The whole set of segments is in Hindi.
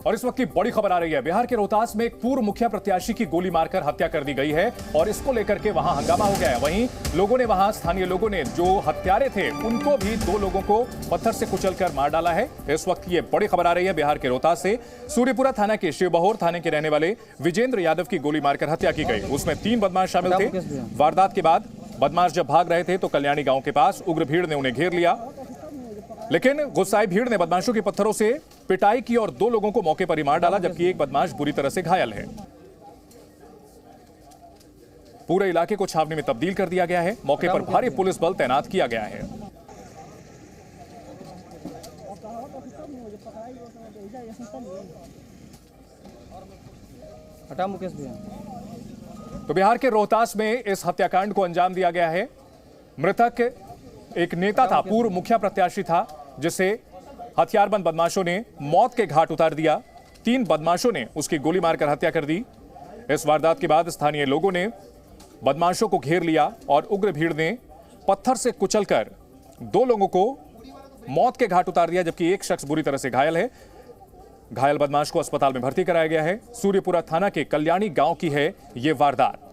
और इस वक्त की बड़ी खबर आ रही है। बिहार के रोहतास में एक पूर्व मुखिया प्रत्याशी की गोली मारकर हत्या कर दी गई है और इसको लेकर के वहां हंगामा हो गया है। वहीं लोगों ने, वहां स्थानीय लोगों ने जो हत्यारे थे उनको भी, 2 लोगों को पत्थर से कुचलकर मार डाला है। इस वक्त ये बड़ी खबर आ रही है बिहार के रोहतास से। सूर्यपुरा थाना के शिवबहोर थाने के रहने वाले विजेंद्र यादव की गोली मारकर हत्या की गई। उसमें 3 बदमाश शामिल थे। वारदात के बाद बदमाश जब भाग रहे थे तो कल्याणी गांव के पास उग्र भीड़ ने उन्हें घेर लिया, लेकिन गुस्साई भीड़ ने बदमाशों की पत्थरों से पिटाई की और 2 लोगों को मौके पर ही मार डाला, जबकि एक बदमाश बुरी तरह से घायल है। पूरे इलाके को छावनी में तब्दील कर दिया गया है। मौके पर भारी पुलिस बल तैनात किया गया है। हटा मुकेश भैया। तो बिहार के रोहतास में इस हत्याकांड को अंजाम दिया गया है। मृतक एक नेता था, पूर्व मुखिया प्रत्याशी था, जिसे हथियारबंद बदमाशों ने मौत के घाट उतार दिया। 3 बदमाशों ने उसकी गोली मारकर हत्या कर दी। इस वारदात के बाद स्थानीय लोगों ने बदमाशों को घेर लिया और उग्र भीड़ ने पत्थर से कुचलकर 2 लोगों को मौत के घाट उतार दिया, जबकि एक शख्स बुरी तरह से घायल है। घायल बदमाश को अस्पताल में भर्ती कराया गया है। सूर्यपुरा थाना के कल्याणी गांव की है यह वारदात।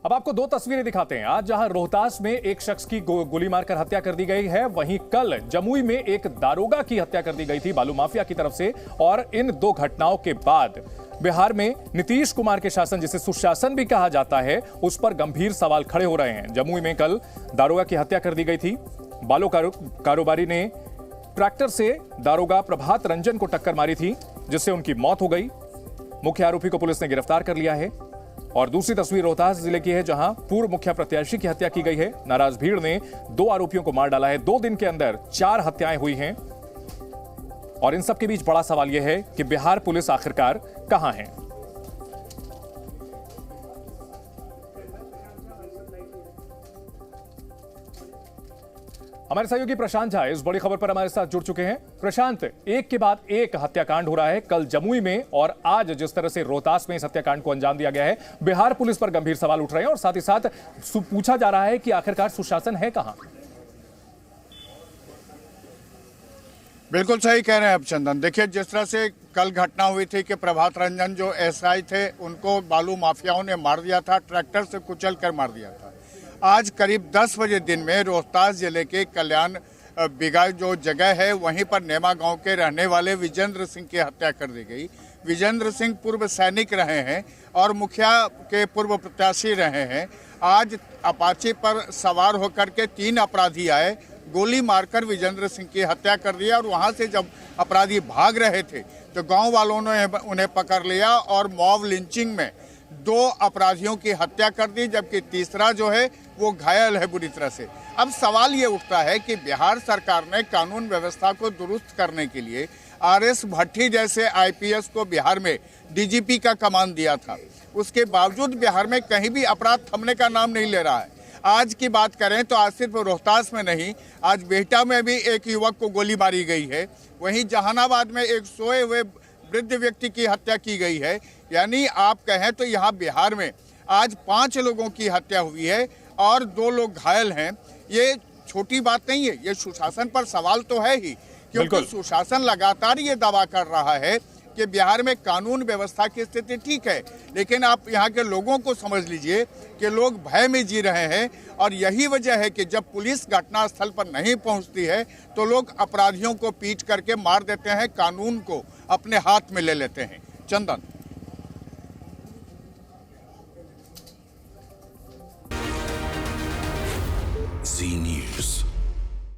अब आपको 2 तस्वीरें दिखाते हैं। आज जहां रोहतास में एक शख्स की गोली मारकर हत्या कर दी गई है, वहीं कल जमुई में एक दारोगा की हत्या कर दी गई थी बालू माफिया की तरफ से। और इन 2 घटनाओं के बाद बिहार में नीतीश कुमार के शासन, जिसे सुशासन भी कहा जाता है, उस पर गंभीर सवाल खड़े हो रहे हैं। जमुई में कल दारोगा की हत्या कर दी गई थी। बालू कारोबारी ने ट्रैक्टर से दारोगा प्रभात रंजन को टक्कर मारी थी, जिससे उनकी मौत हो गई। मुख्य आरोपी को पुलिस ने गिरफ्तार कर लिया है। और दूसरी तस्वीर रोहतास जिले की है, जहां पूर्व मुखिया प्रत्याशी की हत्या की गई है। नाराज भीड़ ने 2 आरोपियों को मार डाला है। 2 दिन के अंदर 4 हत्याएं हुई हैं। और इन सब के बीच बड़ा सवाल यह है कि बिहार पुलिस आखिरकार कहां है। हमारे सहयोगी प्रशांत झा इस बड़ी खबर पर हमारे साथ जुड़ चुके हैं। प्रशांत, एक के बाद एक हत्याकांड हो रहा है, कल जमुई में और आज जिस तरह से रोहतास में इस हत्याकांड को अंजाम दिया गया है, बिहार पुलिस पर गंभीर सवाल उठ रहे हैं और साथ ही साथ पूछा जा रहा है कि आखिरकार सुशासन है कहां। बिल्कुल सही कह रहे हैं आप चंदन। देखिए, जिस तरह से कल घटना हुई थी कि प्रभात रंजन जो एसआई थे, उनको बालू माफियाओं ने मार दिया था, ट्रैक्टर से कुचल कर मार दिया था। आज करीब 10 बजे दिन में रोहतास जिले के कल्याण बिगा जो जगह है, वहीं पर नेमा गांव के रहने वाले विजेंद्र सिंह की हत्या कर दी गई। विजेंद्र सिंह पूर्व सैनिक रहे हैं और मुखिया के पूर्व प्रत्याशी रहे हैं। आज अपाची पर सवार होकर के 3 अपराधी आए, गोली मारकर विजेंद्र सिंह की हत्या कर दिया। और वहां से जब अपराधी भाग रहे थे तो गांव वालों ने उन्हें पकड़ लिया और मॉब लिंचिंग में 2 अपराधियों की हत्या कर दी, जबकि तीसरा जो है वो घायल है बुरी तरह से। अब सवाल ये उठता है कि बिहार सरकार ने कानून व्यवस्था को दुरुस्त करने के लिए आरएस भट्टी जैसे आईपीएस को बिहार में डीजीपी का कमान दिया था। उसके बावजूद बिहार में कहीं भी अपराध थमने का नाम नहीं ले रहा है। आज की बात करें तो आज सिर्फ रोहतास में नहीं, आज बिहटा में भी एक युवक को गोली मारी गई है। वहीं जहानाबाद में एक सोए हुए वृद्ध व्यक्ति की हत्या की गई है। यानी आप कहें तो यहाँ बिहार में आज 5 लोगों की हत्या हुई है और 2 लोग घायल हैं। ये छोटी बात नहीं है, ये सुशासन पर सवाल तो है ही, क्योंकि सुशासन लगातार ये दावा कर रहा है कि बिहार में कानून व्यवस्था की स्थिति ठीक है, लेकिन आप यहाँ के लोगों को समझ लीजिए कि लोग भय में जी रहे हैं। और यही वजह है कि जब पुलिस घटनास्थल पर नहीं पहुँचती है तो लोग अपराधियों को पीट करके मार देते हैं, कानून को अपने हाथ में ले लेते हैं। चंदन। Z News।